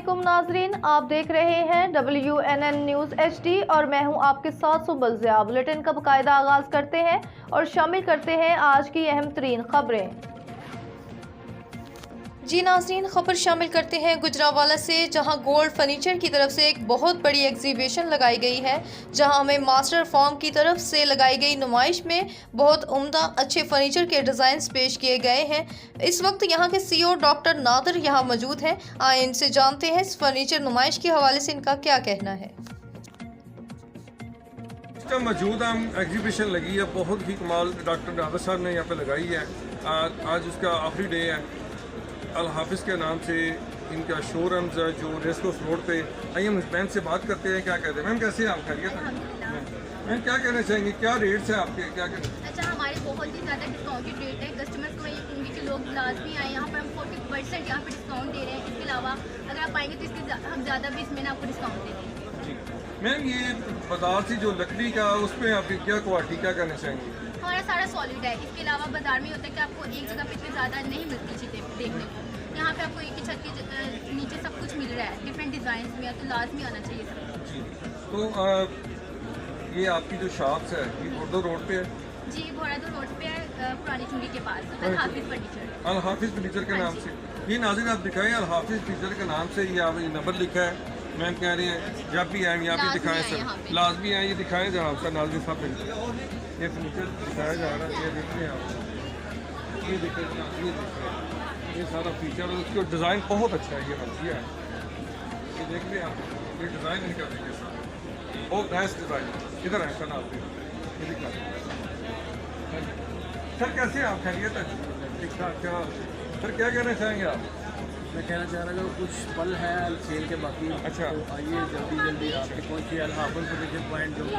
अस्सलामुअलैकुम नाजरीन, आप देख रहे हैं WNN न्यूज़ HD और मैं हूं आपके साथ सुबह ज़िया। बुलेटिन का बाकायदा आगाज़ करते हैं और शामिल करते हैं आज की अहम तरीन खबरें। जी नाज़रीन, खबर शामिल करते हैं गुजरांवाला से, जहां गोल्ड फर्नीचर की तरफ से एक बहुत बड़ी एग्जीबिशन लगाई गई है, जहां हमें मास्टर फॉर्म की तरफ से लगाई गई नुमाइश में बहुत उम्दा अच्छे फर्नीचर के डिज़ाइंस पेश किए गए हैं। इस वक्त यहां के CEO डॉक्टर नादिर यहां मौजूद हैं। आइए इनसे जानते हैं इस फर्नीचर नुमाइश के हवाले से इनका क्या कहना है। मौजूद हम एग्जीबिशन लगी है, बहुत ही कमाल डॉक्टर नादिर साहब ने यहाँ पे लगाई है। आज उसका आखिरी डे है। अल हाफिज़ के नाम से इनका शोरूम्स है जो रेसकोर्स रोड पे। आइए हम मैम से बात करते हैं, क्या कहते हैं। मैम कैसे हैं आप? खैरियत है? मैम क्या कहना चाहेंगे, क्या रेट्स हैं आपके? क्या कहना? अच्छा, हमारे बहुत ही ज़्यादा डिस्काउंटेड रेट है। कस्टमर्स को मैं ये कहूँगी कि लोग लाजमी आए। यहाँ पर हम 40% यहाँ पर डिस्काउंट दे रहे हैं। इसके अलावा अगर आप आएंगे तो इसके हम ज़्यादा भी इसमें आपको डिस्काउंट दे देंगे। जी मैम, ये बाजार से जो लकड़ी का उसमें आपकी क्या क्वालिटी, क्या कहना चाहेंगे? हमारा सारा सॉलिड है। इसके अलावा बाजार में होता है कि आपको एक जगह पे इतनी ज़्यादा नहीं मिलती चीज़ें देखने को। यहाँ पे आपको एक ही छत के नीचे सब कुछ मिल रहा है डिफरेंट डिज़ाइन में, तो लाजमी आना चाहिए सब। जी तो ये आपकी जो शॉप्स है ये घोड़दौर रोड पे है? जी, घोड़ादौर रोड पे है, पुरानी चुंगी के पास, अल हाफिज़ फर्नीचर। अल हाफिज़ फर्नीचर के नाम से ये नाज़रीन आप दिखाएं। अल हाफिज़ फर्नीचर के नाम से ये आप नंबर लिखा है। मैम कह रहे हैं जब भी आए यहाँ पे दिखाएं सर, लाजमी आए, ये दिखाएं जहाँ आपका नाज़रीन साहब ये फर्नीचर दिखाया जा रहा है। ये देखते हैं आप, ये देखें ये सारा फीचर और उसका डिज़ाइन बहुत अच्छा है। ये मर्जिया है, ये देख लें आप, ये डिज़ाइन इनका देखिए सर, बहुत नाइस डिज़ाइन। इधर है सर, आप ये दिखा सर। कैसे हैं आप? खैरियत है? ठीक ठाक। क्या सर क्या कहना चाहेंगे आप? मैं कहना चाह रहा हूँ कुछ पल है सेल के बाकी। अच्छा, तो आइए जल्दी जल्दी आपके पहुँचिए। अल हाफिज़ फर्नीचर पॉइंट जो कि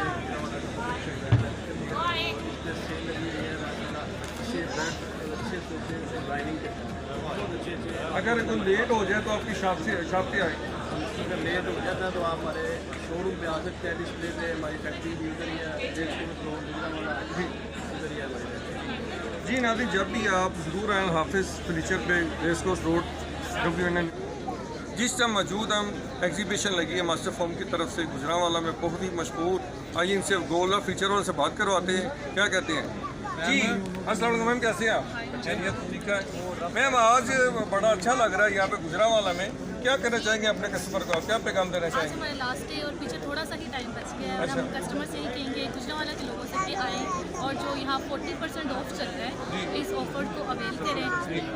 सेल लगी है, अच्छे बेड, अच्छे सोफे, डाइनिंग बहुत अच्छे। अगर कोई लेट हो जाए तो आपकी शॉप पे आए। अगर लेट हो जाता है तो आप हमारे शोरूम पे आ सकते हैं। डिस्प्ले पे हमारी फैक्ट्री भी उधर ही है, उधर ही है हमारी फैक्ट्री। जी नाज़रीन, जब भी आप ज़रूर आए हाफिज़ फर्नीचर पे, रेसकोर्स रोड, WNN। जिस टाइम मौजूद हम एग्जीबिशन लगी है मास्टर फॉर्म की तरफ से गुजरांवाला में, बहुत ही मशहूर। आइए इनसे गोल्ड और फीचर वाले से बात करवाते हैं, क्या कहते हैं। जी अस्सलाम वालेकुम मैम, कैसे हैं आप? ठीक है मैम, आज बड़ा अच्छा लग रहा है यहाँ पे गुजरांवाला में। क्या करना चाहेंगे अपने कस्टमर को, आप क्या पैगाम देना आज चाहेंगे? हमारा लास्ट डे और पीछे थोड़ा सा ही टाइम बच गया है। अच्छा। हम कस्टमर से ही कहेंगे गुजरांवाला के लोगों से कि आएँ और जो यहाँ 40% ऑफ चल रहा है इस ऑफर को अवेल करें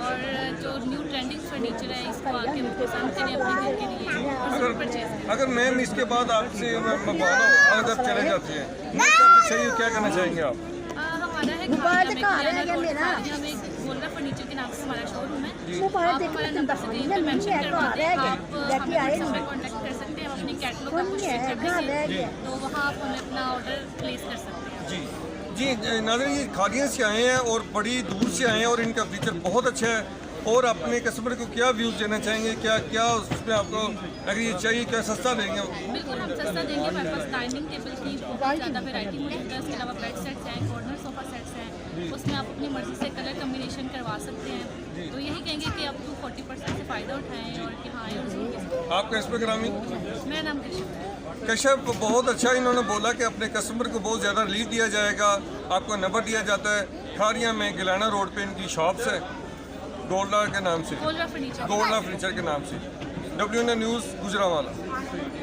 और जो न्यू ट्रेंडिंग फर्नीचर है इसको आके पसंद करें अपने घर के लिए और ज़रूर परचेज करें। अगर मैम इसके बाद आपसे अगर चले जाते हैं सही, क्या करना चाहेंगे आप? हमारा है हमें गोल्डा फर्नीचर के नाम से हमारा शोरूम है। आप हमारा नंबर स्क्रीन पे मेंशन करवा दें, आप हमें व्हाट्सएप पे कॉन्टैक्ट कर सकते हैं। हम अपनी कैटलॉग आपको शेयर कर देंगे, तो वहाँ आप हमें अपना ऑर्डर प्लेस कर सकते हैं। जी नाज़रीन, ये खादियाँ से आए हैं और बड़ी दूर से आए हैं और इनका फीचर बहुत अच्छा है। और अपने कस्टमर को क्या व्यूज़ देना चाहेंगे, क्या क्या उसमें आपको अगर ये चाहिए, क्या सस्ता देंगे? बिल्कुल हम सस्ता देंगे। हमारे पास डाइनिंग टेबल की बहुत ज़्यादा वैरायटी मौजूद है। इसके अलावा बेड सेट्स हैं, कॉर्नर सोफा सेट्स हैं, उसमें आप अपनी मर्ज़ी से कलर कम्बिनेशन करवा सकते हैं। तो यही कहेंगे कि आप 40% से फ़ायदा उठाएँ और कि हाँ और आपका इंस्टाग्राम में? मेरा नाम कशिफ है। कश्यप बहुत अच्छा इन्होंने बोला कि अपने कस्टमर को बहुत ज़्यादा रिलीफ दिया जाएगा। आपको नंबर दिया जाता है। खारिया में गिलाना रोड पे इनकी शॉप्स है, गोल्डा के नाम से, गोल्डा फर्नीचर के नाम से। WNN news Gujranwala.